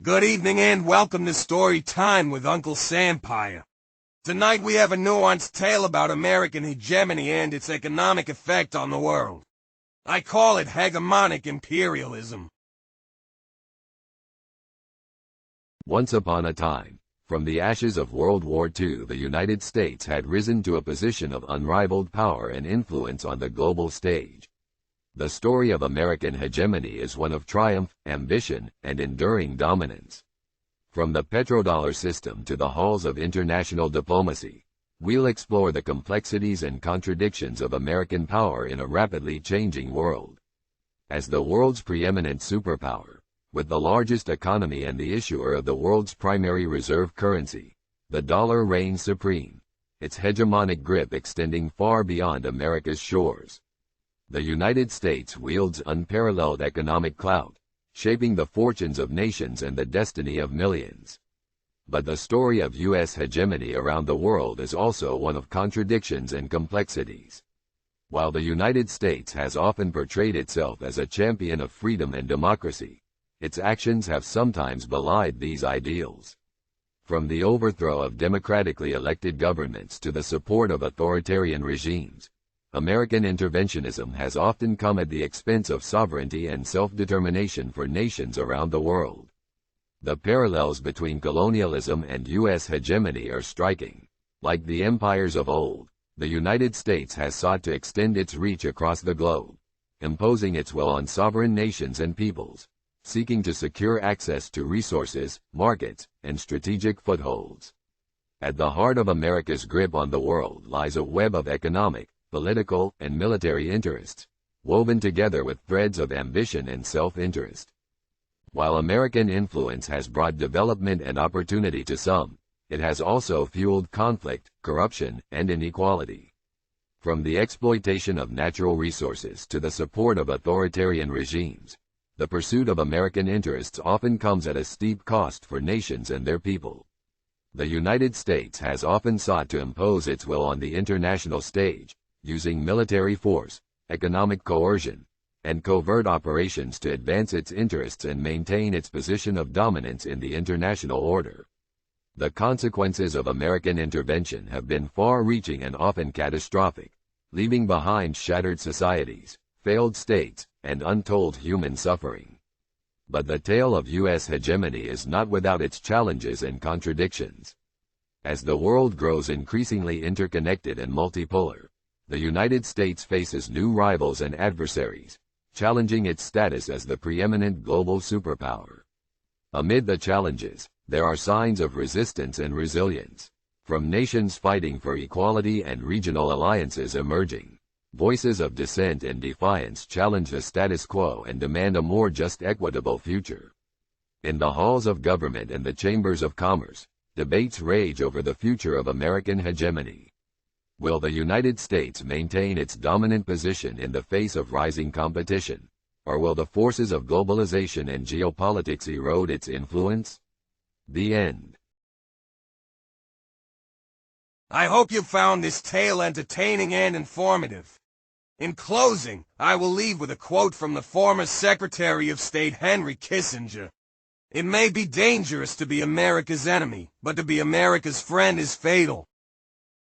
Good evening and welcome to Story Time with Uncle Sampire. Tonight we have a nuanced tale about American hegemony and its economic effect on the world. I call it Hegemonic Imperialism. Once upon a time, from the ashes of World War II, the United States had risen to a position of unrivaled power and influence on the global stage. The story of American hegemony is one of triumph, ambition, and enduring dominance. From the petrodollar system to the halls of international diplomacy, we'll explore the complexities and contradictions of American power in a rapidly changing world. As the world's preeminent superpower, with the largest economy and the issuer of the world's primary reserve currency, the dollar reigns supreme, its hegemonic grip extending far beyond America's shores. The United States wields unparalleled economic clout, shaping the fortunes of nations and the destiny of millions. But the story of U.S. hegemony around the world is also one of contradictions and complexities. While the United States has often portrayed itself as a champion of freedom and democracy, its actions have sometimes belied these ideals. From the overthrow of democratically elected governments to the support of authoritarian regimes, American interventionism has often come at the expense of sovereignty and self-determination for nations around the world. The parallels between colonialism and U.S. hegemony are striking. Like the empires of old, the United States has sought to extend its reach across the globe, imposing its will on sovereign nations and peoples, seeking to secure access to resources, markets, and strategic footholds. At the heart of America's grip on the world lies a web of economic, political, and military interests, woven together with threads of ambition and self-interest. While American influence has brought development and opportunity to some, it has also fueled conflict, corruption, and inequality. From the exploitation of natural resources to the support of authoritarian regimes, the pursuit of American interests often comes at a steep cost for nations and their people. The United States has often sought to impose its will on the international stage, using military force, economic coercion, and covert operations to advance its interests and maintain its position of dominance in the international order. The consequences of American intervention have been far-reaching and often catastrophic, leaving behind shattered societies, failed states, and untold human suffering. But the tale of U.S. hegemony is not without its challenges and contradictions. As the world grows increasingly interconnected and multipolar, the United States faces new rivals and adversaries, challenging its status as the preeminent global superpower. Amid the challenges, there are signs of resistance and resilience. From nations fighting for equality and regional alliances emerging, voices of dissent and defiance challenge the status quo and demand a more just, equitable future. In the halls of government and the chambers of commerce, debates rage over the future of American hegemony. Will the United States maintain its dominant position in the face of rising competition, or will the forces of globalization and geopolitics erode its influence? The end. I hope you found this tale entertaining and informative. In closing, I will leave with a quote from the former Secretary of State Henry Kissinger. "It may be dangerous to be America's enemy, but to be America's friend is fatal."